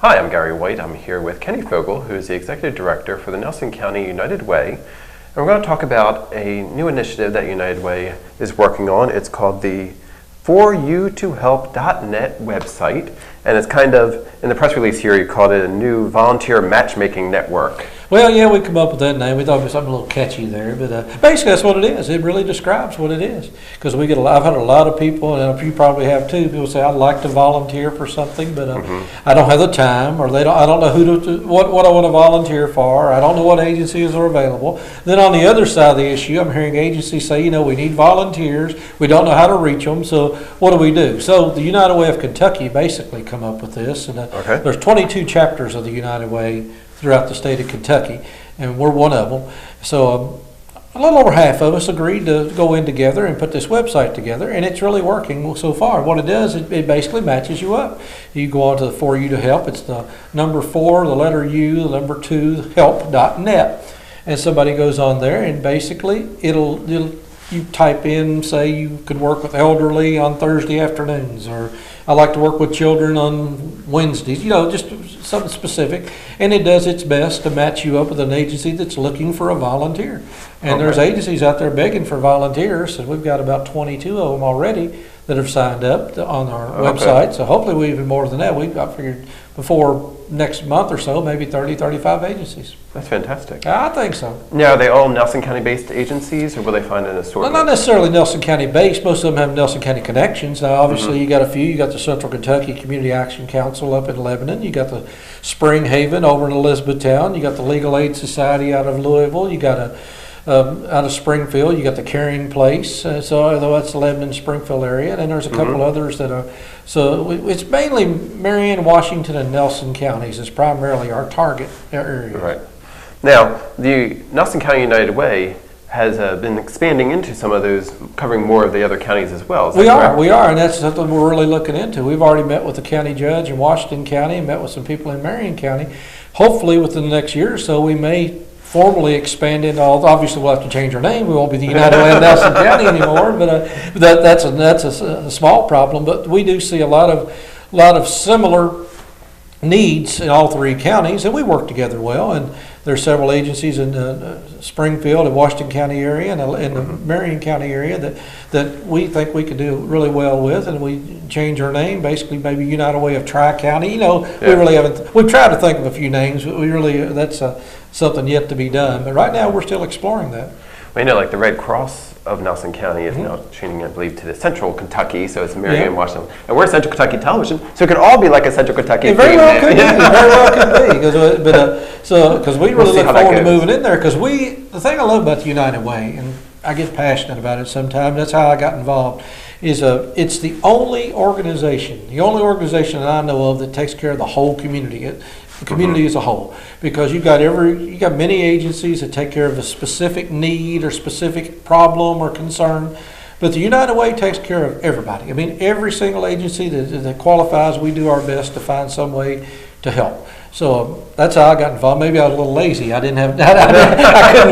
Hi, I'm Gary White. I'm here with Kenny Fogel, who is the Executive Director for the Nelson County United Way. And we're going to talk about a new initiative that United Way is working on. It's called the ForYouToHelp.net website. And it's kind of, in the press release here, you called it a new volunteer matchmaking network. Well, yeah, we come up with that name. We thought it was something a little catchy there, but basically that's what it is. It really describes what it is. Because I've had a lot of people, and you probably have too. People say, "I'd like to volunteer for something, but I don't have the time, or I don't know what I want to volunteer for. Or I don't know what agencies are available." Then on the other side of the issue, I'm hearing agencies say, we need volunteers. We don't know how to reach them. So what do? So the United Way of Kentucky basically come up with this, and there's 22 chapters of the United Way throughout the state of Kentucky, and we're one of them. So a little over half of us agreed to go in together and put this website together, and it's really working so far. What it does, it basically matches you up. You go on to the For You to Help. It's the number 4, the letter U, the number 2, help.net, and somebody goes on there, and basically you type in, say you could work with elderly on Thursday afternoons, or I like to work with children on Wednesdays, just something specific. And it does its best to match you up with an agency that's looking for a volunteer. And there's agencies out there begging for volunteers, and we've got about 22 of them already that have signed up on our website. So hopefully we even more than that. I figured before next month or so, maybe 30, 35 agencies. That's fantastic. I think so. Now, are they all Nelson County-based agencies, or will they find an assortment? Well, not necessarily Nelson County-based. Most of them have Nelson County connections. Now, obviously, you got a few. You got the Central Kentucky Community Action Council up in Lebanon. You got the Spring Haven over in Elizabethtown. You got the Legal Aid Society out of Louisville. You got out of Springfield, you got the Caring Place. So that's the Lebanon, Springfield area, and there's a couple others that are. So it's mainly Marion, Washington, and Nelson counties is primarily our target area. Right. Now, the Nelson County United Way has been expanding into some of those, covering more of the other counties as well. We are, and that's something we're really looking into. We've already met with the county judge in Washington County, met with some people in Marion County. Hopefully, within the next year or so, we may formally expand into all. Obviously, we'll have to change our name. We won't be the United Way of Nelson County anymore. But that's a small problem. But we do see a lot of similar needs in all three counties, and we work together well. And there's several agencies in Springfield and Washington County area and in the Marion County area that we think we could do really well with, and we change our name, basically maybe United Way of Tri-County. We really haven't. We've tried to think of a few names, but that's something yet to be done. But right now we're still exploring that. Well, like the Red Cross of Nelson County is now changing, I believe, to the Central Kentucky, so it's Marion, Washington, and we're Central Kentucky Television, so it could all be like a Central Kentucky. It very well could be. Very well could be. Because we really look forward to moving in there. Because the thing I love about the United Way, and I get passionate about it sometimes. That's how I got involved. It's the only organization that I know of that takes care of the whole community. The community as a whole, because you got many agencies that take care of a specific need or specific problem or concern, but the United Way takes care of everybody. I mean, every single agency that qualifies, we do our best to find some way to help. So that's how I got involved. Maybe I was a little lazy. I couldn't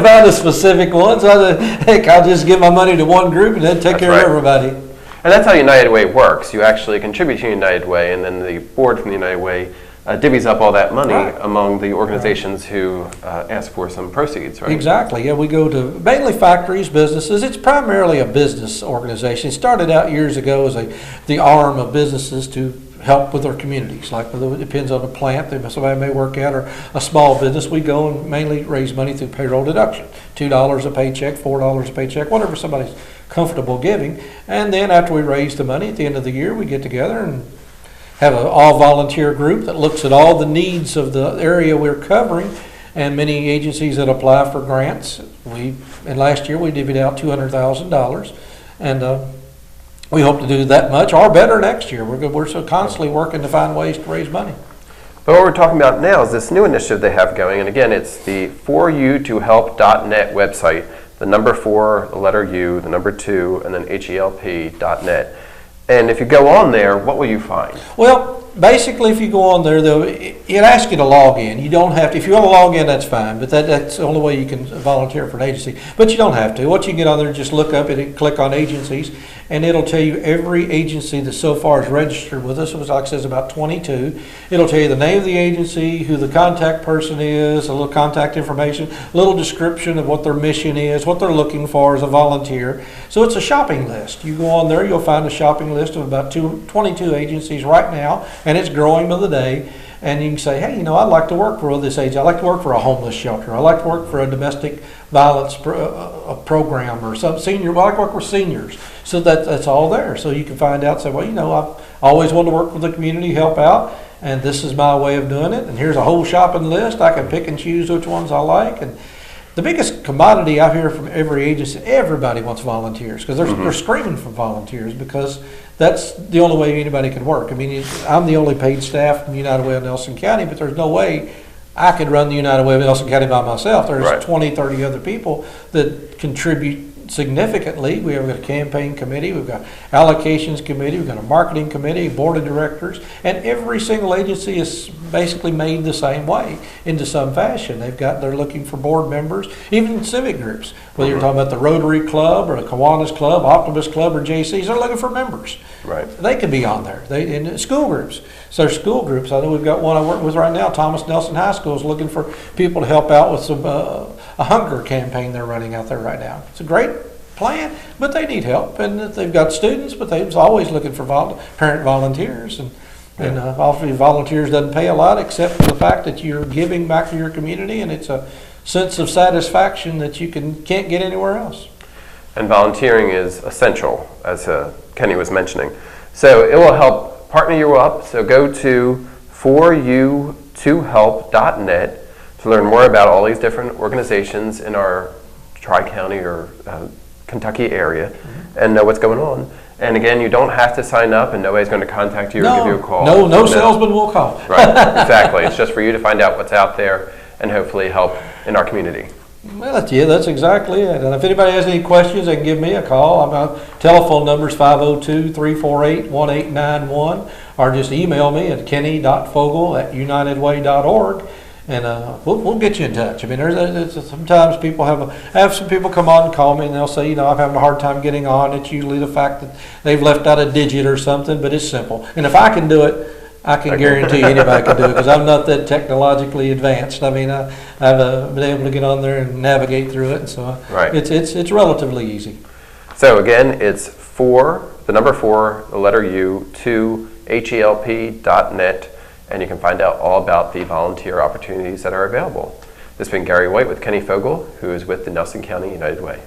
find a specific one, so I'll just give my money to one group and then take care of everybody. And that's how United Way works. You actually contribute to United Way, and then the board from the United Way divvies up all that money among the organizations who ask for some proceeds, right? Exactly. Yeah, we go to mainly factories, businesses. It's primarily a business organization. It started out years ago as the arm of businesses to help with their communities. Like it depends on the plant that somebody may work at, or a small business. We go and mainly raise money through payroll deduction. $2 a paycheck, $4 a paycheck, whatever somebody's comfortable giving. And then after we raise the money at the end of the year, we get together and have an all-volunteer group that looks at all the needs of the area we're covering, and many agencies that apply for grants. And last year we divvied out $200,000, and we hope to do that much or better next year. We're so constantly working to find ways to raise money. But what we're talking about now is this new initiative they have going, and again, it's the ForYouToHelp.net website. The number 4, the letter U, the number 2, and then HELP.net. And if you go on there, what will you find? Well, basically, if you go on there, though, it asks you to log in. You don't have to. If you want to log in, that's fine. But that's the only way you can volunteer for an agency. But you don't have to. What you get on there, just look up it, click on agencies, and it'll tell you every agency that so far is registered with us. It was, like it says, about 22. It'll tell you the name of the agency, who the contact person is, a little contact information, a little description of what their mission is, what they're looking for as a volunteer. So it's a shopping list. You go on there, you'll find a shopping list of about 22 agencies right now, and it's growing by the day. And you can say, hey, I'd like to work for this agency. I'd like to work for a homeless shelter. I'd like to work for a domestic violence program or some senior. Well, I'd like to work with seniors. So that's all there. So you can find out, say, well, I've always wanted to work with the community, help out, and this is my way of doing it. And here's a whole shopping list. I can pick and choose which ones I like. And the biggest commodity I hear from every agency, everybody wants volunteers, because they're screaming for volunteers, because that's the only way anybody can work. I mean, I'm the only paid staff from United Way of Nelson County, but there's no way I could run the United Way of Nelson County by myself. There's 20, 30 other people that contribute significantly. We have a campaign committee, we've got allocations committee, we've got a marketing committee, board of directors, and every single agency is basically made the same way into some fashion. They're looking for board members, even civic groups, whether you're talking about the Rotary Club or the Kiwanis Club, Optimist Club, or JCs, they're looking for members. Right. They can be on there. In school groups. So there's school groups. I know we've got one I work with right now. Thomas Nelson High School is looking for people to help out with some a hunger campaign they're running out there right now. It's a great plan, but they need help, and they've got students, but they're always looking for parent volunteers, and obviously volunteers doesn't pay a lot except for the fact that you're giving back to your community, and it's a sense of satisfaction that you can't get anywhere else. And volunteering is essential, as Kenny was mentioning. So it will help partner you up. So go to foryou2help.net to learn more about all these different organizations in our Tri-County or Kentucky area and know what's going on. And again, you don't have to sign up, and nobody's going to contact you or give you a call. No salesman will call. Right, exactly. It's just for you to find out what's out there and hopefully help in our community. Well, that's exactly it. And if anybody has any questions, they can give me a call. My telephone number is 502-348-1891, or just email me at kenny.fogel@unitedway.org. And we'll get you in touch. I mean, there's sometimes people have some people come on and call me, and they'll say, I'm having a hard time getting on. It's usually the fact that they've left out a digit or something, but it's simple. And if I can do it, I can guarantee anybody can do it, because I'm not that technologically advanced. I mean, I've been able to get on there and navigate through it, and so it's relatively easy. So again, it's the number 4, the letter U, 2help.net. And you can find out all about the volunteer opportunities that are available. This has been Gary White with Kenny Fogel, who is with the Nelson County United Way.